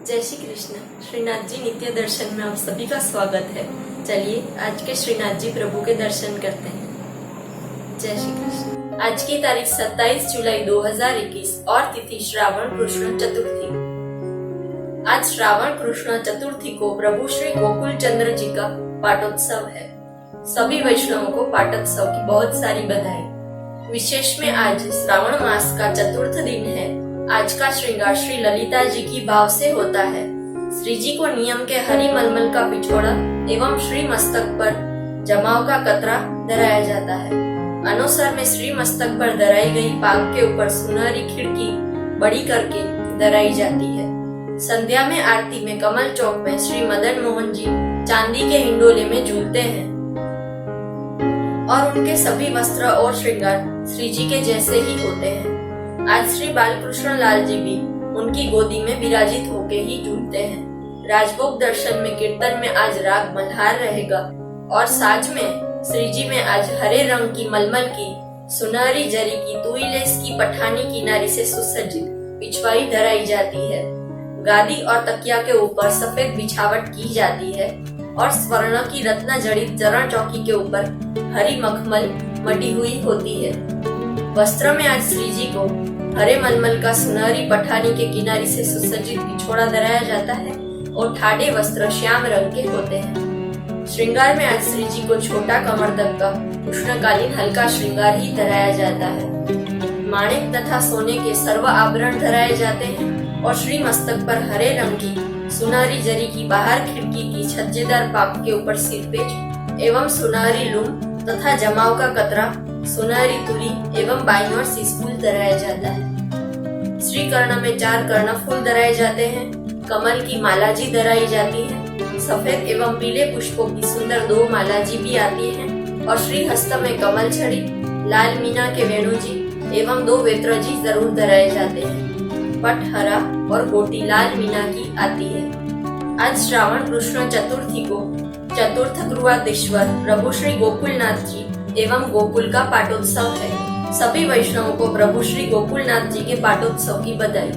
जय श्री कृष्ण। श्रीनाथ जी नित्य दर्शन में आप सभी का स्वागत है। चलिए आज के श्रीनाथ जी प्रभु के दर्शन करते हैं। जय श्री कृष्ण। आज की तारीख 27 जुलाई 2021 और तिथि श्रावण कृष्ण चतुर्थी। आज श्रावण कृष्ण चतुर्थी को प्रभु श्री गोकुल चंद्र जी का पाटोत्सव है। सभी वैष्णवों को पाटोत्सव की बहुत सारी बधाई। विशेष में आज श्रावण मास का चतुर्थ दिन है। आज का श्रृंगार श्री ललिता जी की भाव से होता है। श्री जी को नियम के हरी मलमल का पिछोड़ा एवं श्री मस्तक पर जमाव का कतरा धराया जाता है। अनुसार में श्री मस्तक पर धराई गई पाग के ऊपर सुनहरी खिड़की बड़ी करके धराई जाती है। संध्या में आरती में कमल चौक में श्री मदन मोहन जी चांदी के हिंडोले में झूलते हैं और उनके सभी वस्त्र और श्रृंगार श्री जी के जैसे ही होते हैं। आज श्री बालकृष्ण लाल जी भी उनकी गोदी में विराजित होके ही झूलते हैं। राजभोग दर्शन में कीर्तन में आज राग मल्हार रहेगा और साज में श्री जी में आज हरे रंग की मलमल की सुनहरी जरी की तुई लेस की पठानी किनारी से सुसज्जित पिछवाई धराई जाती है। गादी और तकिया के ऊपर सफेद बिछावट की जाती है और स्वर्ण की रत्न जड़ित चरण चौकी के ऊपर हरी मखमल मटी हुई होती है। वस्त्र में आज श्री जी को हरे मलमल का सुनहरी पठानी के किनारे से सुसज्जित पिछोड़ा धराया जाता है और ठाडे वस्त्र श्याम रंग के होते हैं। श्रृंगार में आज श्री जी को छोटा कमर तक का उष्णकालीन हल्का श्रृंगार ही धराया जाता है। माणिक तथा सोने के सर्व आभरण धराए जाते हैं और श्री मस्तक पर हरे रंग की सुनहरी जरी की बाहर खिड़की की छज्जेदार पाक के ऊपर सिरपेच एवं सुनहरी लूम तथा जमाव का कतरा सुनहरी तुरी एवं बाईं ओर सीसफूल धराया जाता है। श्री कर्ण में 4 कर्णफूल धराए जाते हैं। कमल की माला जी धराई जाती है। सफेद एवं पीले पुष्पों की सुंदर 2 माला जी भी आती हैं और श्री हस्त में कमल छड़ी, लाल मीना के वेणु जी एवं 2 वेत्र जी जरूर धराए जाते हैं। पट हरा और गोटी लाल मीना की आती है। आज श्रावण कृष्ण चतुर्थी को चतुर्थ ध्रुवाधीश्वर प्रभु श्री गोकुलनाथ जी एवं गोकुल का पाटोत्सव है। सभी वैष्णवों को प्रभु श्री गोकुलनाथ जी के पाटोत्सव की बधाई।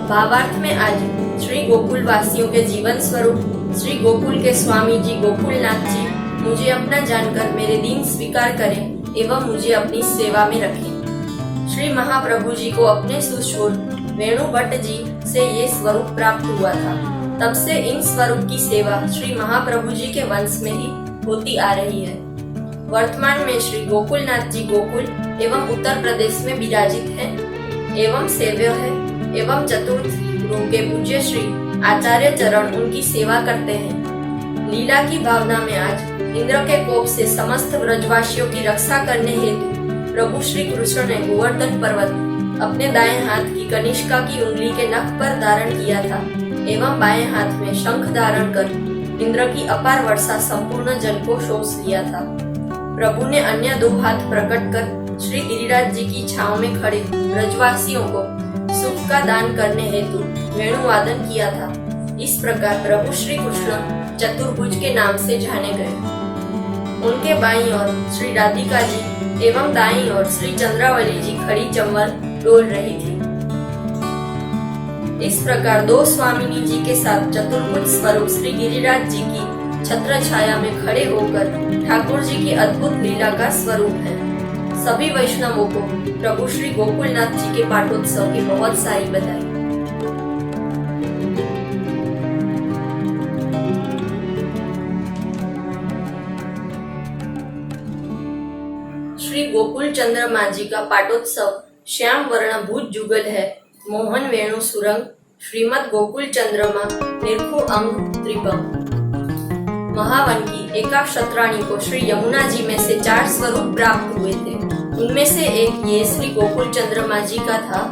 भावार्थ में आज श्री गोकुल वासियों के जीवन स्वरूप श्री गोकुल के स्वामी जी गोकुलनाथ जी मुझे अपना जानकर मेरे दीन स्वीकार करें एवं मुझे अपनी सेवा में रखें। श्री महाप्रभु जी को अपने सुशोर वेणु भट्ट जी से ये स्वरूप प्राप्त हुआ था। तब से इन स्वरूप की सेवा श्री महाप्रभु जी के वंश में ही होती आ रही है। वर्तमान में श्री गोकुलनाथ जी गोकुल एवं उत्तर प्रदेश में विराजित हैं एवं सेव्य है एवं चतुर्थ गुरु के पूज्य श्री आचार्य चरण उनकी सेवा करते हैं। लीला की भावना में आज इंद्र के कोप से समस्त ब्रजवासियों की रक्षा करने हेतु प्रभु श्री कृष्ण ने गोवर्धन पर्वत अपने दाएं हाथ की कनिष्का की उंगली के नख पर धारण किया था एवं बाएं हाथ में शंख धारण कर इंद्र की अपार वर्षा संपूर्ण जल को शोष लिया था। प्रभु ने अन्य 2 हाथ प्रकट कर श्री गिरिराज जी की छांव में खड़े ब्रजवासियों को सुख का दान करने हेतु वेणुवादन किया था। इस प्रकार प्रभु श्री कृष्ण चतुर्भुज के नाम से जाने गए। उनके बाईं ओर श्री राधिका जी एवं दाईं ओर श्री चंद्रावली जी खड़ी चंबल डोल रही थी। इस प्रकार 2 स्वामिनी जी के साथ चतुर्भुज स्वरूप श्री गिरिराज जी की छत्र छाया में खड़े होकर ठाकुर जी की अद्भुत लीला का स्वरूप है। सभी वैष्णवों को प्रभु श्री गोकुलनाथ जी के पाटोत्सव की बहुत सारी बधाई। श्री गोकुल चंद्रमा जी का पाटोत्सव श्याम वर्ण भूत जुगल है। मोहन वेणु सुरंग श्रीमद गोकुल चंद्रमा निर्खु अंग त्रिपंग। महावन की एका क्षत्राणी को श्री यमुना जी में से 4 स्वरूप प्राप्त हुए थे। उनमें से एक ये श्री गोकुल चंद्रमा जी का था,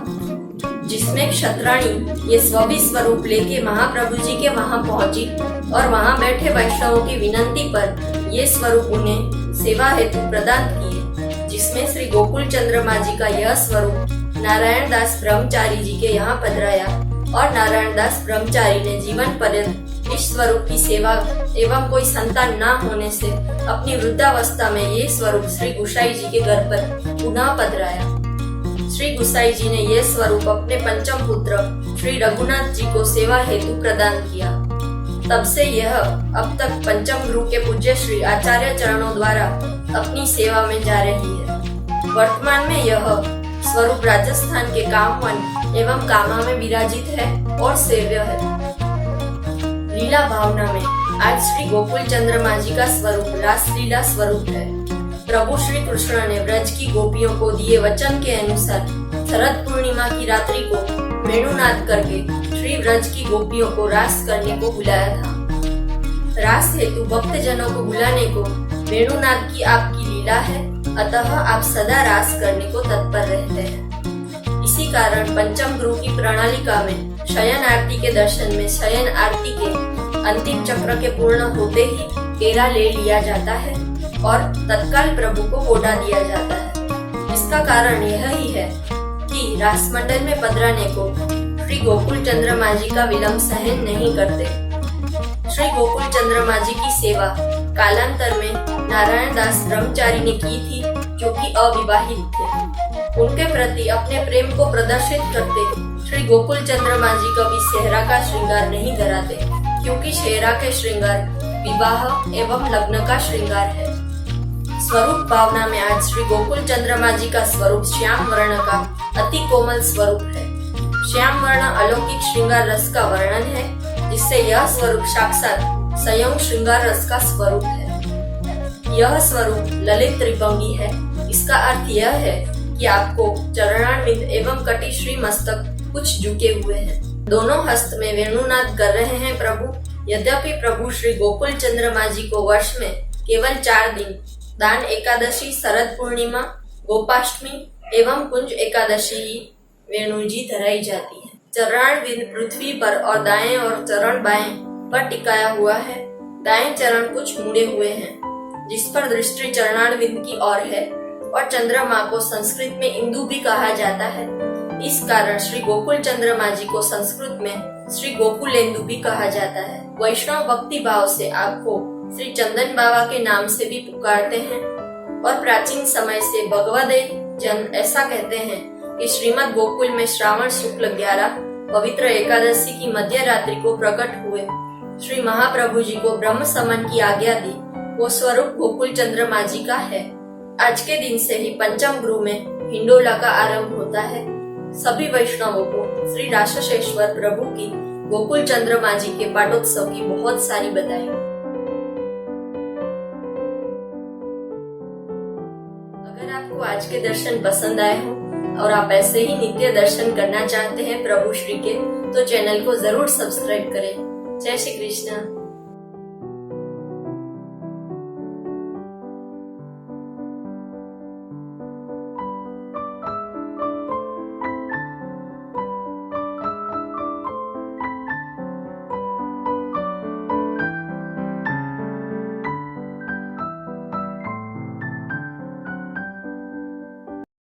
जिसमें क्षत्राणी ये स्वभी स्वरूप लेके महाप्रभु जी के वहां पहुंची और वहां बैठे वैष्णवों की विनंती पर ये स्वरूप उन्हें सेवा हेतु प्रदान किए। जिसमें श्री गोकुल चंद्रमा जी का यह स्वरूप नारायण दास ब्रह्मचारी जी के यहाँ पधराया और नारायण दास ब्रह्मचारी ने जीवन पर्यंत इस स्वरूप की सेवा एवं कोई संतान न होने से अपनी वृद्धावस्था में ये स्वरूप श्री गोसाई जी के घर पर पुनः पधराया। श्री गुसाई जी ने यह स्वरूप अपने पंचम पुत्र श्री रघुनाथ जी को सेवा हेतु प्रदान किया। तब से यह अब तक पंचम गुरु के पूज्य श्री आचार्य चरणों द्वारा अपनी सेवा में जा रही है। वर्तमान में यह स्वरूप राजस्थान के कामवन एवं कामा में विराजित है और सेव्य है। लीला भावना में आज श्री गोकुल चंद्रमा जी का स्वरूप रास लीला स्वरूप है। प्रभु श्री कृष्ण ने ब्रज की गोपियों को दिए वचन के अनुसार शरद पूर्णिमा की रात्रि को वेणुनाद करके श्री ब्रज की गोपियों को रास करने को बुलाया था। रास हेतु भक्त जनों को बुलाने को वेणुनाद की आपकी लीला है, अतः आप सदा रास करने को तत्पर रहते हैं। इसी कारण पंचम गुरु की प्रणालिका में शयन आरती के दर्शन में शयन आरती के अंतिम चक्र के पूर्ण होते ही केरा ले लिया जाता है और तत्काल प्रभु को बोटा दिया जाता है। इसका कारण यह ही है कि रास मंडल में पधराने को श्री गोकुल चंद्रमा जी का विलंब सहन नहीं करते। श्री गोकुल चंद्रमा जी की सेवा कालांतर में नारायण दास ब्रह्मचारी ने की थी, जो कि अविवाहित थे। उनके प्रति अपने प्रेम को प्रदर्शित करते श्री गोकुल चंद्रमा जी कभी सेहरा का श्रृंगार नहीं कराते, क्योंकि सेहरा के श्रृंगार विवाह एवं लग्न का श्रृंगार है। स्वरूप भावना में आज श्री गोकुल चंद्रमा जी का स्वरूप श्याम वर्ण का अति कोमल स्वरूप है। श्याम वर्ण अलौकिक श्रृंगार रस का वर्णन है, जिससे यह स्वरूप साक्षात स्वयं श्रृंगार रस का स्वरूप है। यह स्वरूप ललित त्रिभंगी है। इसका अर्थ यह है कि आपको चरणारविंद एवं कटी श्री मस्तक कुछ झुके हुए हैं। दोनों हस्त में वेणुनाद कर रहे हैं प्रभु। यद्यपि प्रभु श्री गोकुल चंद्रमा जी को वर्ष में केवल 4 दिन दान एकादशी, शरद पूर्णिमा, गोपाष्टमी एवं कुंज एकादशी ही वेणु जी धराई जाती है। चरणारविंद पृथ्वी पर और दाएं और चरण बाएं पर टिकाया हुआ है। दाएं चरण कुछ मुड़े हुए हैं, जिस पर दृष्टि चरणारविंद की ओर है, और चंद्रमा को संस्कृत में इंदु भी कहा जाता है। इस कारण श्री गोकुल चंद्रमा जी को संस्कृत में श्री गोकुलेंदु भी कहा जाता है। वैष्णव भक्ति भाव से आपको श्री चंदन बाबा के नाम से भी पुकारते हैं, और प्राचीन समय से भगवदे जन ऐसा कहते हैं कि श्रीमद् गोकुल में श्रावण शुक्ल 11 पवित्र एकादशी की मध्य रात्रि को प्रकट हुए श्री महाप्रभु जी को ब्रह्म समन की आज्ञा दी, वो स्वरूप गोकुल चंद्रमा जी का है। आज के दिन से ही पंचम गुरु में हिंडोला का आरंभ होता है। सभी वैष्णवों को श्री राशेश्वर प्रभु की गोकुल चंद्रमा जी के पाटोत्सव की बहुत सारी बधाई। अगर आपको आज के दर्शन पसंद आए हो और आप ऐसे ही नित्य दर्शन करना चाहते हैं प्रभु श्री के, तो चैनल को जरूर सब्सक्राइब करें। जय श्री कृष्ण।